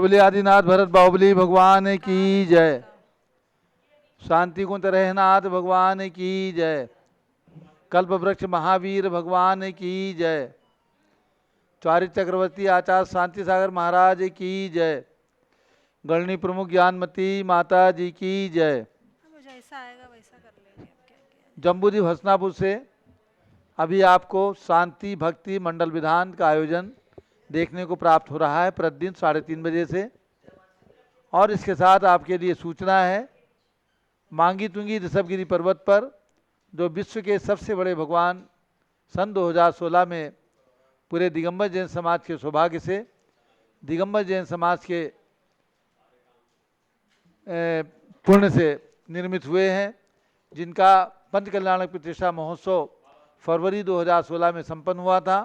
बोले आदिनाथ भरत बाहुबली भगवान की जय। शांति कुंज रहनाथ भगवान की जय। कल्प वृक्ष महावीर भगवान की जय। चारित्र चक्रवर्ती आचार्य शांति सागर महाराज की जय। गणनी प्रमुख ज्ञानमती माता जी की जय। जैसा आएगा वैसा कर लेंगे। जम्बूद्वीप हसनापुर से अभी आपको शांति भक्ति मंडल विधान का आयोजन देखने को प्राप्त हो रहा है प्रतिदिन 3:30 बजे से। और इसके साथ आपके लिए सूचना है, मांगी तुंगी ऋषभगिरी पर्वत पर जो विश्व के सबसे बड़े भगवान सन 2016 में पूरे दिगंबर जैन समाज के सौभाग्य से दिगंबर जैन समाज के पुण्य से निर्मित हुए हैं, जिनका पंच कल्याणक प्रतिष्ठा महोत्सव फरवरी 2016 में संपन्न हुआ था।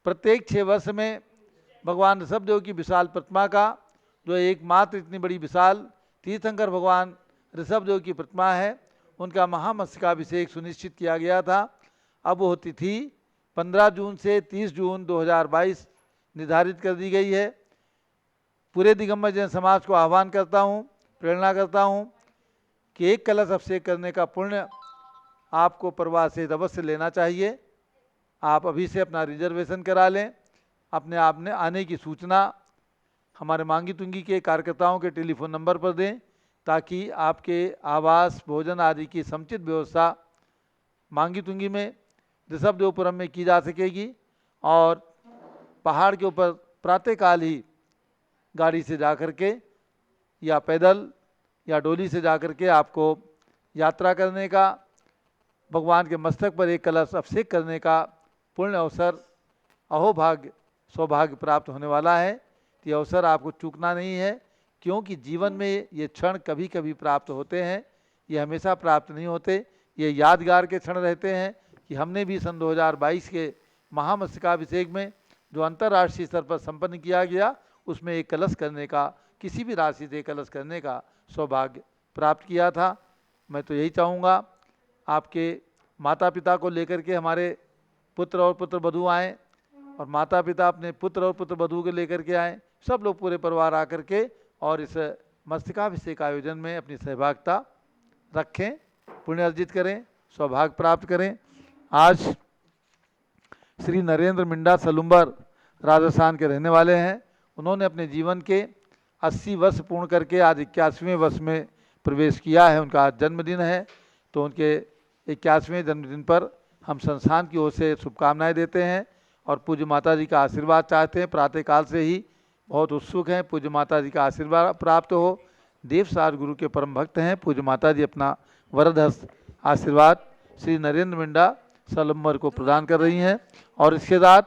प्रत्येक 6 वर्ष में भगवान ऋषभदेव की विशाल प्रतिमा का, जो एकमात्र इतनी बड़ी विशाल तीर्थंकर भगवान ऋषभदेव की प्रतिमा है, उनका महामस्तकाभिषेक सुनिश्चित किया गया था। अब वो तिथि 15 जून से 30 जून 2022 निर्धारित कर दी गई है। पूरे दिगंबर जैन समाज को आह्वान करता हूँ, प्रेरणा करता हूँ कि एक कलश अभिषेक करने का पुण्य आपको परिवार से अवश्य लेना चाहिए। आप अभी से अपना रिजर्वेशन करा लें। अपने आप ने आने की सूचना हमारे मांगी तुंगी के कार्यकर्ताओं के टेलीफोन नंबर पर दें, ताकि आपके आवास भोजन आदि की समुचित व्यवस्था मांगी तुंगी में ऋषभदेवपुरम में की जा सकेगी। और पहाड़ के ऊपर प्रातःकाल ही गाड़ी से जा कर के या पैदल या डोली से जा कर के आपको यात्रा करने का, भगवान के मस्तक पर एक कलश अभिषेक करने का पुण्य अवसर अहोभाग्य सौभाग्य प्राप्त होने वाला है। ये अवसर आपको चूकना नहीं है, क्योंकि जीवन में ये क्षण कभी कभी प्राप्त होते हैं, ये हमेशा प्राप्त नहीं होते। ये यादगार के क्षण रहते हैं कि हमने भी सन 2022 के महामस्तकाभिषेक में जो अंतर्राष्ट्रीय स्तर पर संपन्न किया गया, उसमें एक कलश करने का, किसी भी राशि से कलश करने का सौभाग्य प्राप्त किया था। मैं तो यही चाहूँगा आपके माता पिता को लेकर के हमारे पुत्र और पुत्र वधू आएँ, और माता पिता अपने पुत्र और पुत्र वधू को लेकर के आएँ, सब लोग पूरे परिवार आकर के और इस मस्तकाभिषेक आयोजन में अपनी सहभागिता रखें, पुण्य अर्जित करें, सौभाग्य प्राप्त करें। आज श्री नरेंद्र मिंडा सलुम्बर राजस्थान के रहने वाले हैं। उन्होंने अपने जीवन के 80 वर्ष पूर्ण करके आज 81वें वर्ष में प्रवेश किया है। उनका आज जन्मदिन है, तो उनके 81वें जन्मदिन पर हम संस्थान की ओर से शुभकामनाएं देते हैं और पूज्य माता जी का आशीर्वाद चाहते हैं। प्रातःकाल से ही बहुत उत्सुक हैं पूज्य माता जी का आशीर्वाद प्राप्त हो। देवसार गुरु के परम भक्त हैं। पूज्य माता जी अपना वरदहस्त आशीर्वाद श्री नरेंद्र मिंडा सलम्बर को प्रदान कर रही हैं। और इसके साथ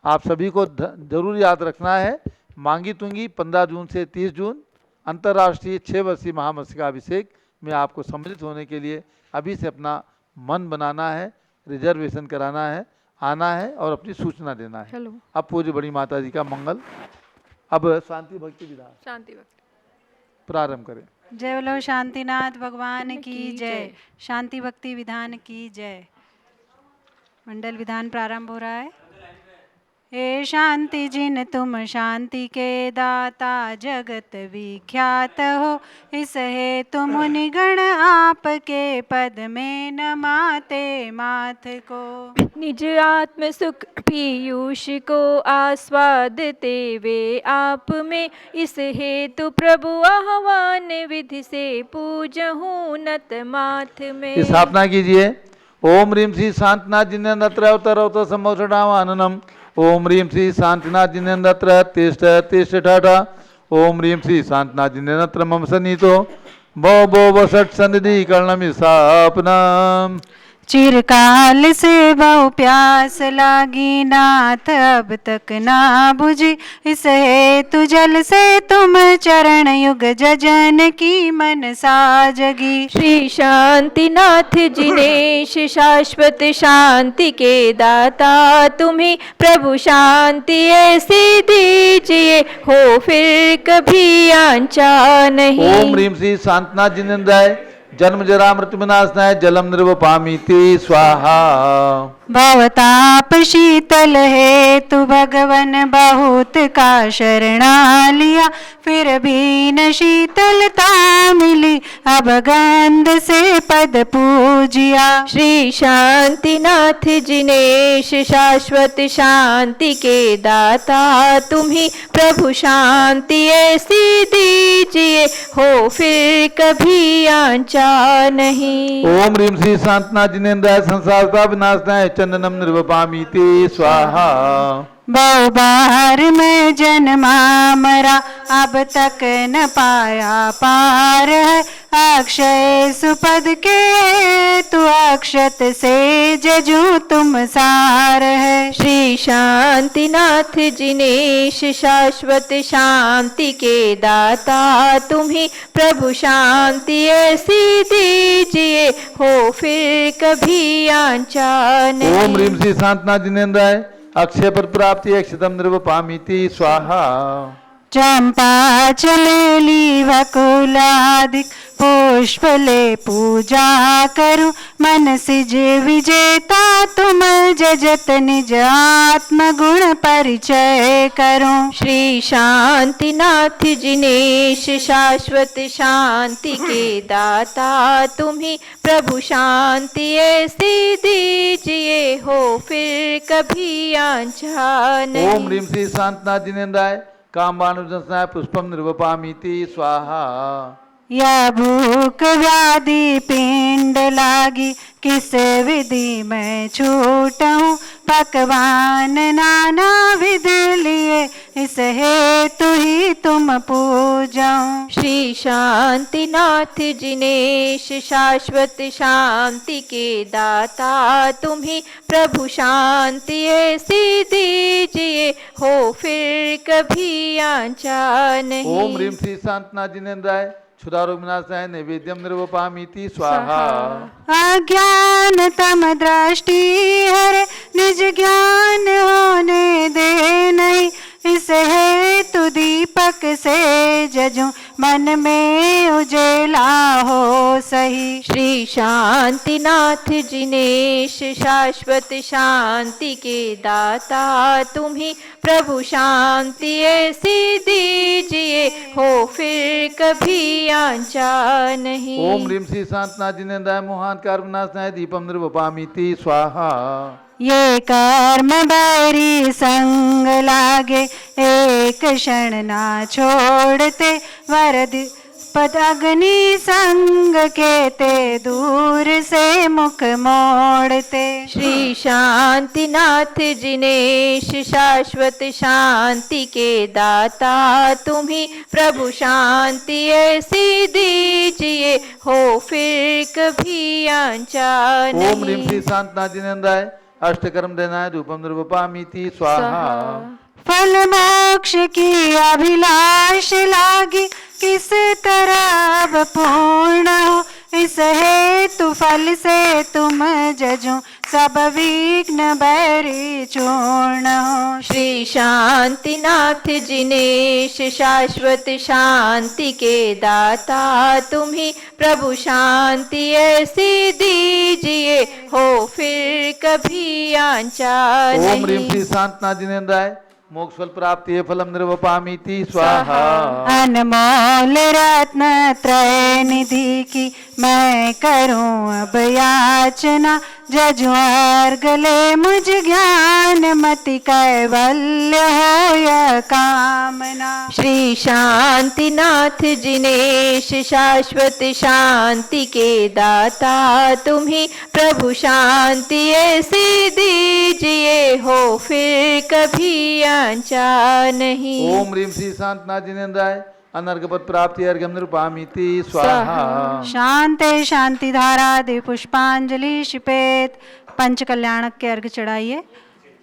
आप सभी को जरूर याद रखना है, मांगी तुंगी 15 जून से 30 जून अंतर्राष्ट्रीय 6 वर्षीय महामस्तकाभिषेक में आपको सम्मिलित होने के लिए अभी से अपना मन बनाना है, रिजर्वेशन कराना है, आना है और अपनी सूचना देना है। अब पूज्य बड़ी माता जी का मंगल। अब शांति भक्ति विधान शांति भक्ति प्रारंभ करें। जय बोलो शांतिनाथ भगवान की जय। शांति भक्ति विधान की जय। मंडल विधान प्रारंभ हो रहा है। हे शांति जिन तुम शांति के दाता, जगत विख्यात हो इस हे तुम निगण आपके पद में नमाते माथ को। निज आत्म सुख पीयूष को आस्वादते वे आप में, इस हेतु प्रभु आह्वान विधि से पूजहूँ नत माथ में। स्थापना कीजिए। ओम ह्रीं श्री शांतिनाथ जिनेन्द्र अवतर सम्मोषणावाननम। ओम ह्रीं श्री शांतिनाथ जिनेन्द्र तिष्ठ तिष्ठ ठाठा। ओम ह्रीं श्री शांतिनाथ जिनेन्द्र मम सन्निहितो भो भो वसट सन्निधि कर्णमि सापनम। चिरकाल से बहु प्यास लागी नाथ, अब तक ना बुझी इस हेतु जल से तुम चरण युग जजन की मनसा जगी। श्री शांतिनाथ जिनेश शाश्वत शांति के दाता, तुम्हें प्रभु शांति ऐसी दीजिए हो फिर कभी आंचा नहीं। ओम ह्रीं श्री शांतिनाथ जिनेन्द्राय जन्म जरा मृत्यु विनाशनाय जलम निर्वपामीति स्वाहा। भवताप शीतल हेतु भगवन बहुत का शरणा लिया, फिर भी न शीतलता मिली, अब गंध से पद पूजिया। श्री शांतिनाथ जिनेश शाश्वत शांति के दाता, तुम्ही प्रभु शांति ऐसी दीजिए, हो फिर कभी आंचा नहीं। ओम ह्रीं श्री शांतनाथ जिनेन्द्राय संसारता विनाशनाय चंदनम निर्वपामि ते स्वाहा। बहु बार मैं जन्मा मरा, अब तक न पाया पार है, अक्षय सुपद के तू अक्षत से जजू तुम सार है। श्री शांतिनाथ जिनेश शाश्वत शांति के दाता, तुम्ही प्रभु शांति ऐसी दीजिए, हो फिर कभी आंचा नहीं। ओम ह्रीं श्री शांतनाथ जिनेन्द्राय अक्षय पद प्राप्ति अक्षतम निर्वपामि ते स्वाहा। चंपा चमेली वकुलादिक पुष्प ले पूजा करूं, मन सिज विजेता तुम जजत निज आत्म गुण परिचय करूं। श्री शांतिनाथ जिनेश शाश्वत शांति के दाता, तुम्ही प्रभु शांति ऐसी दीजिए, हो फिर कभी आंचा नहीं। ओम ह्रीं श्री शांतनाथ जिनेन्द्राय कामानुजनाय पुष्पम निर्वपामि ते स्वाहा। या भूख व्याधि पिंड लागी, किस विधि में छूटूं, पकवान नाना विध लिए, इस हेतु ही तुम पूजाऊं। श्री शांतिनाथ जिनेश शाश्वत शांति के दाता, तुम्ही प्रभु शांति ऐसी दीजिए, हो फिर कभी आंचा नहीं। ओम ह्रीं श्री शांतनाथ जिनेन्द्राय क्षुधारोग विनाशाय नैवेद्यम निर्वपामि ते स्वाहा। अज्ञान तम दृष्टि हरे, निज ज्ञान होने दे नहीं, इस हेतु दीपक से जजूं, मन में उजेला हो सही। श्री शांतिनाथ जिनेश शाश्वत शांति के दाता, तुम्ही प्रभु शांति ऐसी दीजिए, हो फिर कभी आंचा नहीं। ओम ह्रीं श्री शांतनाथ जिनेन्द्राय मोहांकार विनाशनाय दीपम निर्वपामि ते स्वाहा। ये कर्म बैरी संग लागे, एक क्षण ना छोड़ते, वरद पद अग्नि संग के ते दूर से मुख मोड़ते। श्री शांतिनाथ जिनेश शाश्वत शांति के दाता, तुम्ही प्रभु शांति ऐसी दीजिए, हो फिर कभी आंचा ओम ह्रीं नहीं। श्री शांतनाथ जिनेन्द्राय अष्टकर्म देनाय धूपम निर्वपामि ते स्वाहा। फल मोक्ष की अभिलाष लागी, किस तरह अब पूर्ण हो, इस हेतु फल से तुम जजूं, सब विघ्न बैरी चूर्ण हो। श्री शांतिनाथ जिनेश शाश्वत शांति के दाता, तुम्ही प्रभु शांति ऐसी दीजिए, हो फिर कभी आंचा ओम ह्रीं नहीं। श्री शांतनाथ जिनेन्द्राय मोक्ष फल प्राप्ति फलम निर्वपामि ते स्वाहा। अनमोल रत्न त्रय निधि की मैं करूं अब याचना, जजू अर्घ ले मुझ ज्ञान मति कैवल्य हो यह कामना। श्री शांतिनाथ जिनेश शाश्वत शांति के दाता, तुम्ही प्रभु शांति ऐसी दीजिए, हो फिर कभी आंचा नहीं। ओम ह्रीं श्री शांतनाथ जिनेन्द्राय अनर्घपद प्राप्ति अर्घ्यम निर्वपामि ते स्वाहा। शांति शांति धारा दे पुष्पांजलि शिपेत। पंच कल्याणक के अर्घ चढ़ाइए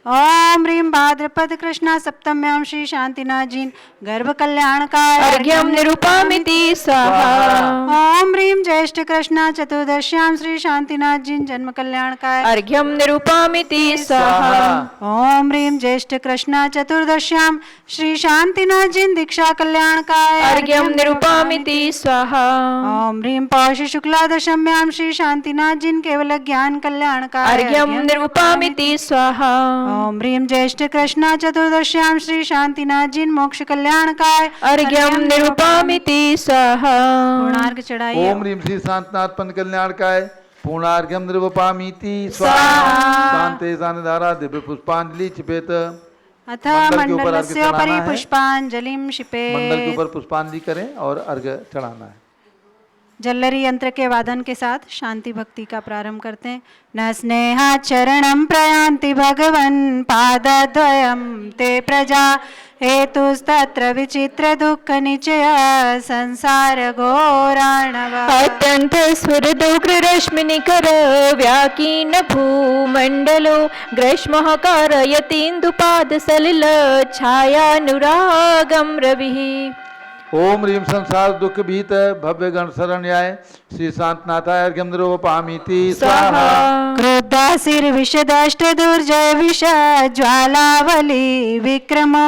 ओम ह्रीं भाद्रपद कृष्णा सप्तम्यां श्री शांतिनाथ जी गर्भ कल्याणकाय अर्घ्यं निरूपामिति स्वाहा। ओम ह्रीं ज्येष्ठ कृष्णा चतुर्दश्यां श्री शांतिनाथ जी जन्म कल्याणकाय अर्घ्यं निरूपामिति स्वाहा। ओम ह्रीं ज्येष्ठ कृष्णा चतुर्दश्यां श्री शांतिनाथ जी दीक्षा कल्याणकाय अर्घ्यं निरूपामिति स्वाहा। ओम ह्रीं पौष शुक्ला दशम्यां श्री शांतिनाथ जी केवल ज्ञान कल्याणकाय अर्घ्यं निरूपामिति स्वाहा। ओम ह्रीं ज्येष्ठ कृष्णा चतुर्दश्यां श्री शांतिनाथ जी मोक्ष कल्याणकाय अर्घ्यं निरूपामिति स्वाहा। पूर्णार्घ चढ़ाइए। ओम ह्रीं श्री शांतनाथ पंथ कल्याणकाय पूर्णार्घ्यम निर्वपामीति स्वाहा। शांते सानिधारा दिव्य पुष्पांजलि चिपेत। अथ मंडल के ऊपर अर्घ्य मंडलस्योपरि चढ़ाना है। पुष्पांजलिं मंडल के क्षिपेत्। ऊपर पुष्पांजलि करें और अर्घ्य चढ़ाना है। जल्लरी यंत्र के वादन के साथ शांति भक्ति का प्रारंभ करते हैं। न स्नेहाचरणं प्रयान्ति भगवन् पादद्वयं ते प्रजा हेतुस्तत्र विचित्र दुःख निचय संसार घोराणव। अत्यंत स्फुरदुग्ररश्मिनिकर व्याकीर्ण भूमण्डलो ग्रीष्मः कारयतीन्दुपाद सलिल छायानुरागं रविः। ओम ह्रीं संसार दुख भीत भव्य गण शरण्याय श्री शांतनाथाय अर्घ्यम निर्वपामीति स्वाहा। क्रोधासिर विषदष्ट दुर्जय विष ज्वालावली विक्रमो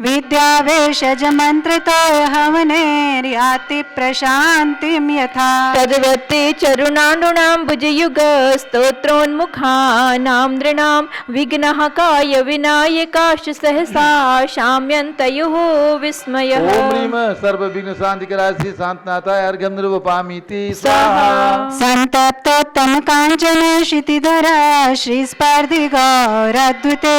विद्यावेशज मंत्रतो हवनेर्याति प्रशांतिं यथा। तद्वत्ते चरुणानुणाम्बुजयुग स्तोत्रोन्मुखानां नृणां विघ्नः काय विनायकाश सहसा शाम्यन्तयोः विस्मयः। ओम ह्रीं सर्व विघ्न शांतिकराय श्री शांतनाथाय अर्घ्यम निर्वपामीति स्वाहा। संतप्तोत्तम कांचन क्षितिधरा श्री स्पर्धि गौरद्विते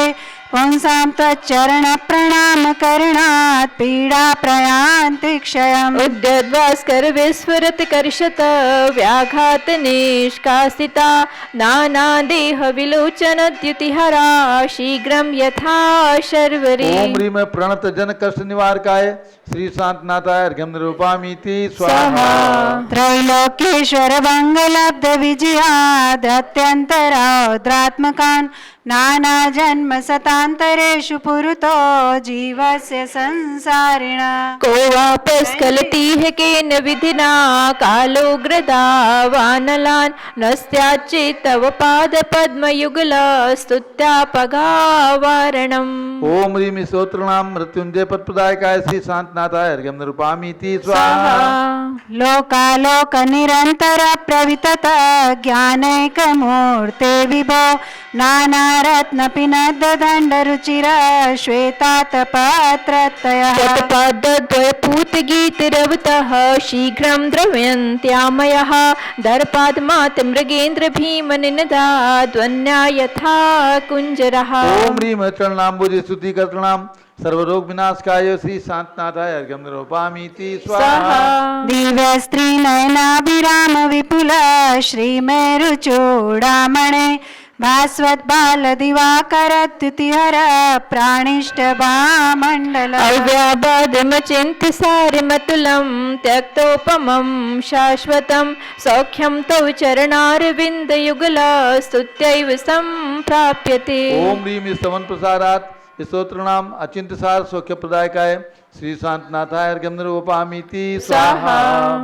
पुंसां त्वच्चरण प्रणाम करणात् पीडा प्रयान्ति क्षयम्। उद्यद्भास्कर विस्फुरत कर्षत व्याघात निष्कासिता नाना देह विलोचन द्युतिहरा शीघ्रं यथा शर्वरी। ओम ह्रीं प्रणत जन कष्ट निवारकाय श्री शांतनाथाय अर्घ्यम निर्वपामीति स्वाहा। त्रैलोक्येश्वर मंगलब्ध विजयाद् अत्यन्तरौद्रात्मकान् नाना जन्म शतान्तरेषु पुरुतो जीवस्य संसारिण। को वापस्खलतीह केन विधिना कालोग्रदावानलान् नस्त्याच्चेत् तव पादपद्मयुगल स्तुत्यापगावारणम्। ओम ह्रीं स्तोत्रणाम मृत्युंजय पदप्रदायकाय श्री शांतनाथाय अर्घ्यम निर्वपामीति स्वाहा। लोकालोक निरंतर प्रवितत ज्ञानैकमूर्ते विभो नाना रत्न पिनद दंड रुचिर श्वेतातपत्रतयः। शतपादद्वयपूत गीतिरवतः शीघ्रं द्रव्यन्त्यामयः दर्पाद्मात् मृगेन्द्र भीमनिनदा ध्वन्या यथा कुञ्जरः। ओम ह्रीं चरणाम्बुज स्तुति कर्तृणाम सर्वरोग विनाशकाय श्री शांतनाथाय अर्घ्यम निर्वपामीति स्वाहा। दिव्य स्त्री नयनाभिराम विपुल श्रीमेरुचूडामणे भास्वत बाल दिवाकर द्युतिहर प्राणिष्ट भामण्डल। अव्याबाधमचिन्त्य सारमतुलं त्यक्तोपमं शाश्वतं सौख्यं तव चरणारविन्दयुगल स्तुत्यैव सम्प्राप्यते। ओम ह्रीं स्तवन प्रसारात् स्तोत्रणाम अचिंत्य सार सौख्य प्रदायकाय श्री शांतनाथाय अर्घ्यम निर्वपामीति स्वाहा।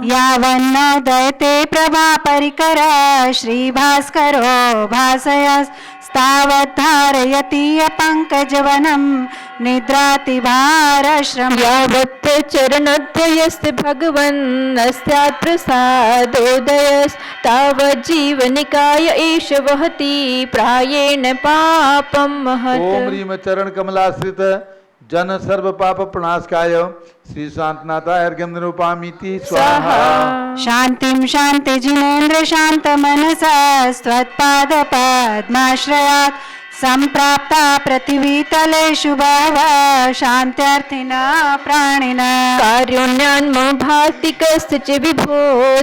यावन्नोदयते प्रभा परिकर श्री भास्करो भासयस् तावद्धारयति पंकजवनं निद्राति भारश्रम। यावत् चरणोद्वयस्य भगवन्नस्यात् प्रसादोदयस् तावज्जीवनिकाय एष वहति प्रायेण पापं महत्। ओम ह्रीं चरण कमलाश्रित जन सर्व पाप प्रणाशकाय श्री शांतनाथाय अर्घ्यम निर्वपामीति स्वाहा। शांतिं शांति जिनेन्द्र शांत मनसा स्वत्पाद पद्माश्रयात् संप्राप्ता पृथिवीतलेषु बहवः शान्त्यर्थिनः प्राणिनः। कारुण्यान्मो भाति कस्यचि विभो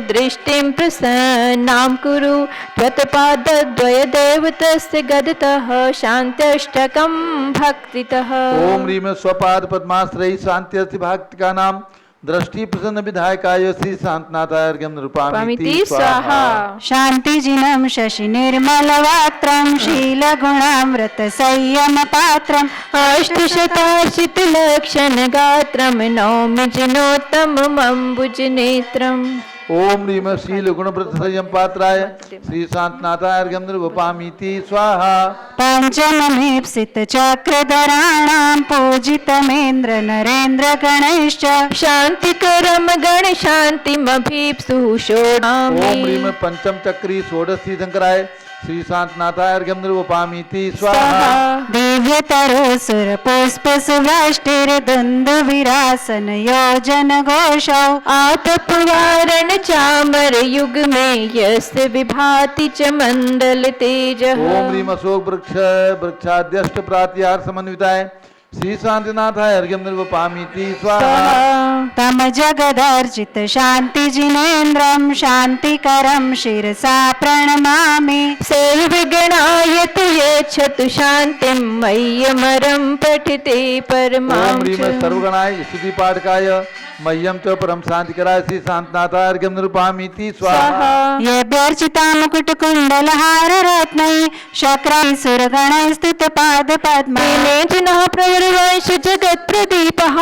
दृष्टिं प्रसन्नां कुरु त्वत्पादद्वयदेव तस्य गदतः शान्त्यष्टकं भक्तितः। ओम ह्रीं स्वपाद पद्माश्रयी शांत्यर्थी भक्ति का नाम दृष्टि प्रसन्न विधायकाय श्री शांतनाथाय अर्घ्यं पामिति निरूपयामि स्वाहा। शान्तिजिनं शशि निर्मलवात्रं शीलगुणामृत संयम पात्रम् अष्टशतार्चितलक्षणगात्रं नौमि जिनोत्तममम्बुजनेत्रम्। ओम ह्रीम शील गुणव्रत संयम पात्राय श्री शांतनाथाय अर्घ्यं निरूपयामीति स्वाहा। पञ्चममीप्सित चक्रधराणां पूजितमेन्द्र नरेन्द्र गणैश्च शान्तिकरं गणशान्तिमभीप्सुः ओम षोडामि। ह्रीम पंचम चक्री षोडश तीर्थंकराय श्री शांतनाथाय अर्घ्यं निरूपयामीति स्वाहा। स्वाहा। दिव्यतरोसुर पुष्प सुवष्टिर्दुन्दुभिरासन योजन घोषौ आतपवारण चामर युग में यस्य विभाति च मंडल तेजः। ओम ह्रीम अशोक वृक्षाद्यष्ट प्रात्यार समन्विताय श्री शांतिनाथाय अर्घ्यं निरूपयामीति स्वाहा। तम जगदर्चित शान्तिजिनेन्द्रं शान्तिकरं शिरसा प्रणमामि। सर्वगणाय तु यच्छतु शान्तिं मय्यमरं पठिते परमां ओम ह्रीम च। सर्वगणाय स्तुति पाठकाय मह्यं च परम शांतिकराय श्री शांतनाथाय अर्घ्यं निरूपयामीति स्वाहा। येभ्यर्चिता मुकुटकुण्डलहार रत्नैः शक्रैः सुरगणैः स्तुतपादपद्मैः मेघनः प्रवरवंश जगत्प्रदीपः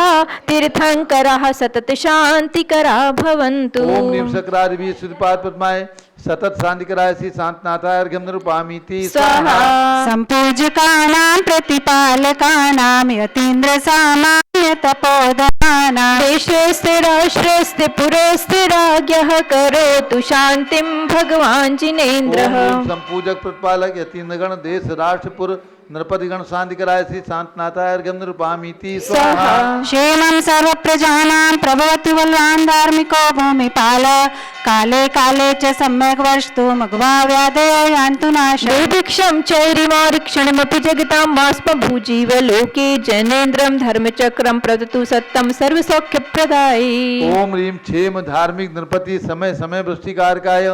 तीर्थङ्करः सतत शान्तिकरा भवन्तु। ओम ह्रीम शक्रादिभिः स्तुतिपाद पद्माय सतत शांतिकराय श्री शांतनाथाय अर्घ्यं निरूपयामीति स्वाहा। सम्पूजकानां प्रतिपालकानां यतीन्द्र सामान्य तपोधनानां देशस्थ राष्ट्रस्थ पुरस्थ राज्ञः करोतु शान्तिं भगवान् जिनेन्द्रः। ओम ह्रीम संपूजक प्रतिपालक यतीन्द्रगण देश राष्ट्रपुर नृपतिगण शांतिकराय श्री शांतनाथाय अर्घ्यं निरूपयामीति स्वाहा। क्षेमं सर्वप्रजानां प्रभवतु बलवान् धार्मिको भूमिपाल काले काले च सम्यक् वर्षतु मघवाव्याधयो यान्तु नाशम्। दुर्भिक्षं चैरिमारिक्षणमपि जगतां बाष्पभूजीव लोके जनेन्द्रं धर्मचक्रं प्रदतु सत्तं सर्वसौख्यप्रदायी। ओम ह्रीम क्षेम धार्मिक नृपति समय समय वृष्टिकारकाय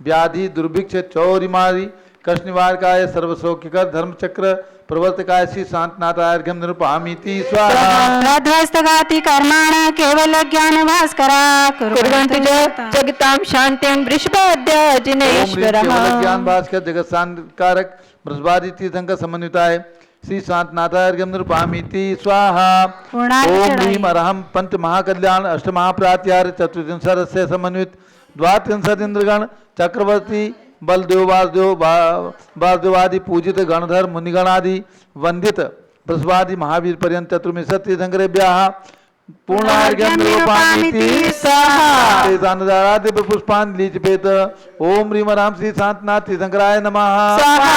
व्याधि दुर्भिक्ष चौरिमारी कष्ट निवारकाय सर्वसौख्यकर धर्मचक्र प्रवर्तकाय श्री शांतनाथाय अर्घ्यं निरूपयामीति स्वाहा। प्रध्वस्तगाति कर्माण केवल ज्ञान भास्करा कुर्वन्तु जगतां शान्तिं वृषभाद्या ओम ह्रीम जिनेश्वरः। केवल ज्ञान भास्कर जगत शांतिकारक वृषभादि तीर्थंकर समन्विताय श्री शांतनाथाय अर्घ्यं निरूपयामीति स्वाहा। ओम ह्रीम अरहं पंच महाकल्याण अष्ट महाप्रात्यार चतुर्विंशस्य समन्वित द्वात्रिंशत् इंद्रगण चक्रवर्ती बलदेव वासुदेवादि पूजित गणधर मुनिगणादि वंदित प्रसवादि महावीर पर्यंत चतुर्विंशत् तीर्थंकरेभ्यः पूर्णार्घ्यं निरूपयामीति स्वाहा। तेजानदाराद्य पुष्पाञ्जलिर्पेत। ओम ह्रीम राम श्री शांतनाथ तीर्थंकराय नमः स्वाहा।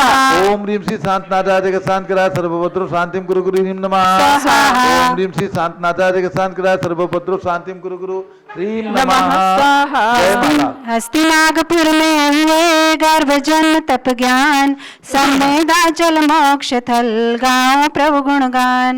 ओम ह्रीम श्री शांतनाथाय जगत शांतिकराय सर्वभद्रो शांतिं कुरु गुरु ह्रीं नमः। स्वाहा। ओम ह्रीम श्री शांतनाथाय जगत शांतिकराय सर्वभद्रो शांतिं कुरु गुरु ह्रीं नमः। स्वाहा। जय माता। हस्तिनागपुर में हुए गर्भ जन्म तप ज्ञान संवेदाचल मोक्ष थल गाँव प्रभु गुणगान।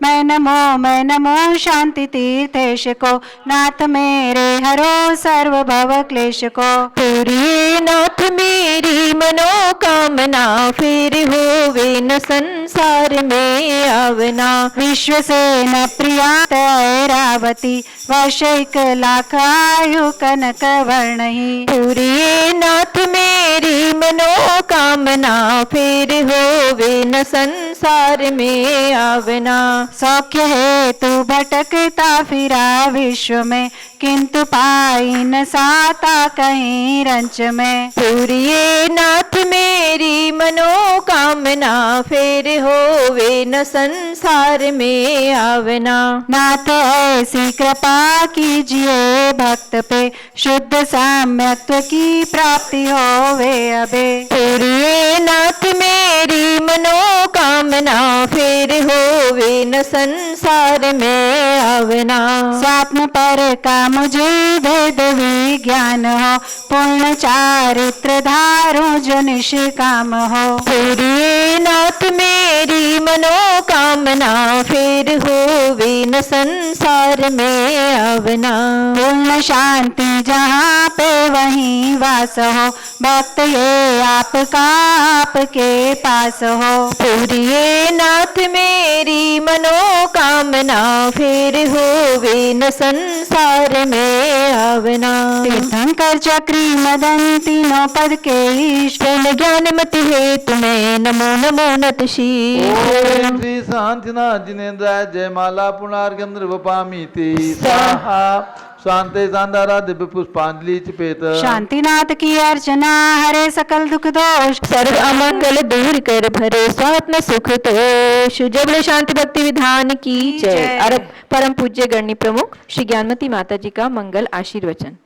मैं नमो शांति तीर्थेश को नाथ मेरे हरो सर्व भव क्लेश को। पूरी नाथ मेरी मनोकामना फिर होवे न संसार में आवना। विश्व से न प्रिया तैरावती वैशिक लाख आयु कनक वर्णहि। पूरी नाथ मेरी मनोकामना फिर होवे न संसार में आवना। सौख्य है तू भटकता फिरा विश्व में किंतु पाई न साता कहीं रंच में। पूरी नाथ मेरी मनोकामना फिर होवे न संसार में आवना। नाथ ऐसी कृपा कीजिए भक्त पे शुद्ध साम्यत्व की प्राप्ति होवे अबे। पूरी नाथ मेरी मनोकामना फिर होवे न संसार में आवना। स्वात्म पर का मुझे भेद विज्ञान हो पूर्ण चारित्र धारो जो निष्काम हो। पूरी नाथ मेरी मनोकामना, फिर होवे न संसार में आवना। पूर्ण शांति जहाँ पे वहीं वास हो, भक्त ये आपका आपके पास हो। पूरिए नाथ मेरी मनोकामना, फिर होवे न संसार में आवना। तीर्थंकर चक्री मदन तीनों पद के ईश, पूर्ण ज्ञान मति हेतु मैं नमो नमो नत शीश। ओम श्री शांतिनाथ जिनेन्द्राय जयमाला पुनार्गंध्र वपामीति स्वाहा। शांते शांतारा दिव्य पुष्पांजलि चिपेत। शांतिनाथ की अर्चना हरे सकल दुख दोष, सर्व अमंगल दूर कर भरे स्वात्म सुख तोष। जय बोले शांति भक्ति विधान की जय। और अब परम पूज्य गणनी प्रमुख श्री ज्ञानमती माता जी का मंगल आशीर्वचन।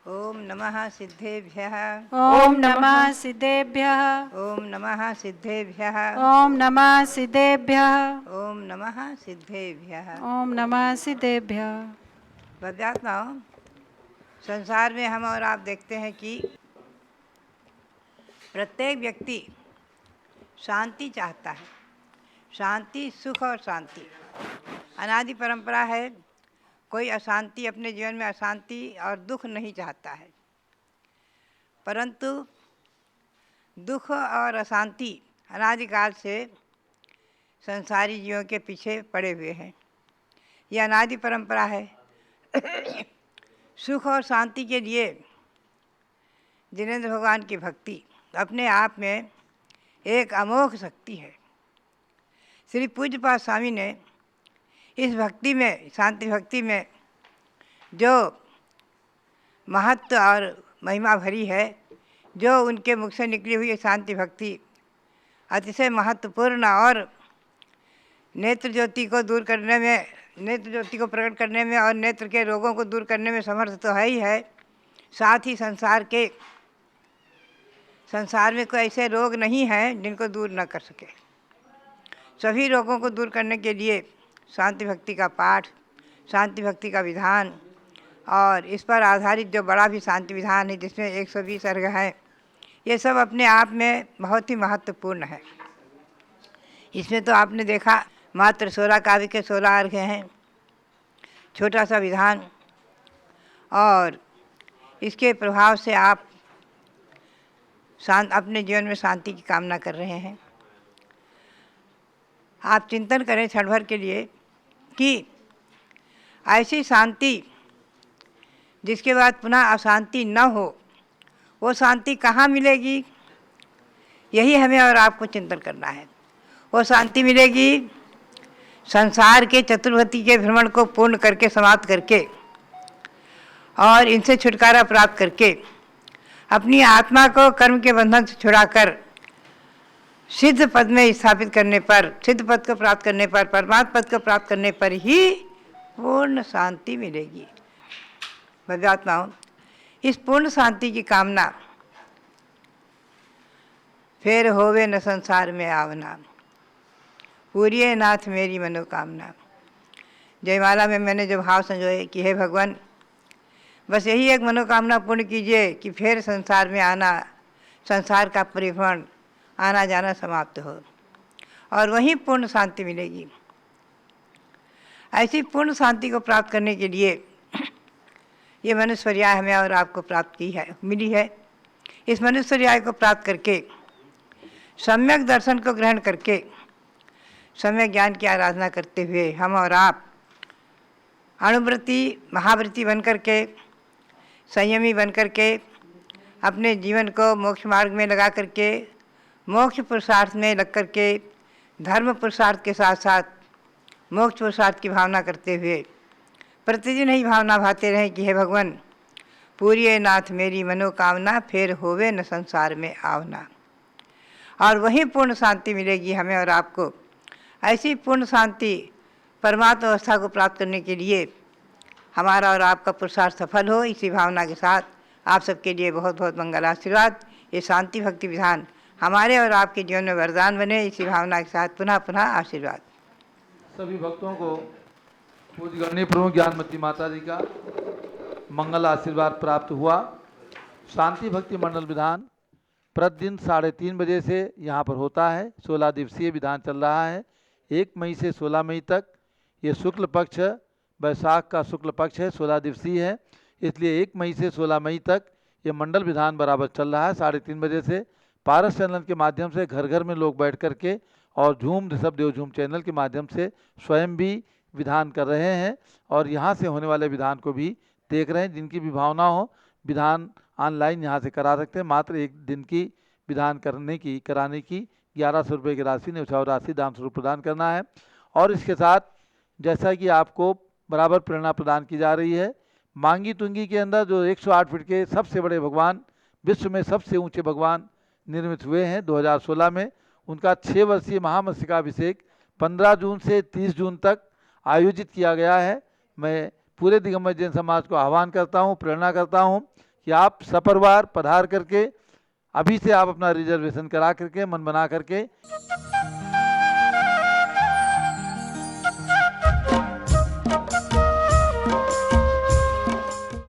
ओम नमः सिद्धेभ्यः। ओम नमः सिद्धेभ्यः। ओम नमः सिद्धेभ्यः। ओम नमः सिद्धेभ्यः। ओम नमः सिद्धेभ्यः। ओम नमः सिद्धेभ्यः। भव्यात्माओं, संसार में हम और आप देखते हैं कि प्रत्येक व्यक्ति शांति चाहता है। शांति, सुख और शांति अनादि परंपरा है। कोई अशांति, अपने जीवन में अशांति और दुख नहीं चाहता है, परंतु दुख और अशांति अनादिकाल से संसारी जीवों के पीछे पड़े हुए हैं। यह अनादि परंपरा है। सुख और शांति के लिए जिनेंद्र भगवान की भक्ति अपने आप में एक अमोघ शक्ति है। श्री पूज्यपाद स्वामी ने इस भक्ति में, शांति भक्ति में जो महत्व और महिमा भरी है, जो उनके मुख से निकली हुई शांति भक्ति अतिशय महत्वपूर्ण और नेत्र ज्योति को दूर करने में, नेत्र ज्योति को प्रकट करने में और नेत्र के रोगों को दूर करने में समर्थ तो है ही है, साथ ही संसार में कोई ऐसे रोग नहीं हैं जिनको दूर न कर सके। सभी रोगों को दूर करने के लिए शांति भक्ति का पाठ, शांति भक्ति का विधान और इस पर आधारित जो बड़ा भी शांति विधान है जिसमें 120 अर्घ हैं, ये सब अपने आप में बहुत ही महत्वपूर्ण है। इसमें तो आपने देखा मात्र 16 काव्य के 16 अर्घ हैं, छोटा सा विधान, और इसके प्रभाव से आप अपने जीवन में शांति की कामना कर रहे हैं। आप चिंतन करें क्षण भर के लिए कि ऐसी शांति जिसके बाद पुनः अशांति न हो, वो शांति कहाँ मिलेगी? यही हमें और आपको चिंतन करना है। वो शांति मिलेगी संसार के चतुर्वती के भ्रमण को पूर्ण करके, समाप्त करके और इनसे छुटकारा प्राप्त करके अपनी आत्मा को कर्म के बंधन से छुड़ाकर सिद्ध पद में स्थापित करने पर, सिद्ध पद को प्राप्त करने पर, परमात्मा पद को प्राप्त करने पर ही पूर्ण शांति मिलेगी। भव्यात्माओं, इस पूर्ण शांति की कामना फिर होवे न संसार में आवना, पूरिये नाथ मेरी मनोकामना। जयमाला में मैंने जो भाव संजोए कि हे भगवान, बस यही एक मनोकामना पूर्ण कीजिए कि फिर संसार में आना, संसार का परिभ्रमण, आना जाना समाप्त हो और वहीं पूर्ण शांति मिलेगी। ऐसी पूर्ण शांति को प्राप्त करने के लिए ये मनुष्यर्याय हमें और आपको प्राप्त मिली है। इस मनुष्यर्याय को प्राप्त करके, सम्यक दर्शन को ग्रहण करके, सम्यक ज्ञान की आराधना करते हुए हम और आप अणुव्रती, महाव्रती बन करके, संयमी बन करके, अपने जीवन को मोक्ष मार्ग में लगा करके, मोक्ष पुरुषार्थ में लग करके, धर्म पुरुषार्थ के साथ साथ मोक्ष पुरुषार्थ की भावना करते हुए प्रतिदिन ही भावना भाते रहें कि हे भगवान, पूरिये नाथ मेरी मनोकामना, फिर होवे न संसार में आवना। और वही पूर्ण शांति मिलेगी हमें और आपको। ऐसी पूर्ण शांति परमात्मा अवस्था को प्राप्त करने के लिए हमारा और आपका पुरुषार्थ सफल हो, इसी भावना के साथ आप सबके लिए बहुत बहुत मंगल आशीर्वाद। ये शांति भक्ति विधान हमारे और आपके जीवन में वरदान बने, इसी भावना के साथ पुनः पुनः आशीर्वाद। सभी भक्तों को पूज्य गणनीय प्रमुख ज्ञानमती माता जी का मंगल आशीर्वाद प्राप्त हुआ। शांति भक्ति मंडल विधान प्रतिदिन 3:30 बजे से यहाँ पर होता है। 16 दिवसीय विधान चल रहा है। 1 मई से 16 मई तक ये शुक्ल पक्ष, बैसाख का शुक्ल पक्ष है, 16 दिवसीय है, इसलिए 1 मई से 16 मई तक ये मंडल विधान बराबर चल रहा है। 3:30 बजे से पारस चैनल के माध्यम से घर घर में लोग बैठ करके और झूम ऋषभ देव झूम चैनल के माध्यम से स्वयं भी विधान कर रहे हैं और यहाँ से होने वाले विधान को भी देख रहे हैं। जिनकी भी भावना हो विधान ऑनलाइन यहाँ से करा सकते हैं। मात्र 1 दिन की विधान कराने की 1100 रुपये की राशि न्यौछावर राशि दान स्वरूप प्रदान करना है। और इसके साथ जैसा कि आपको बराबर प्रेरणा प्रदान की जा रही है, मांगी तुंगी के अंदर जो 108 फीट के सबसे बड़े भगवान, विश्व में सबसे ऊंचे भगवान निर्मित हुए हैं 2016 में, उनका 6 वर्षीय महामस्तकाभिषेक 15 जून से 30 जून तक आयोजित किया गया है। मैं पूरे दिगंबर जैन समाज को आह्वान करता हूं, प्रेरणा करता हूं कि आप सपरिवार पधार करके अभी से आप अपना रिजर्वेशन करा करके मन बना करके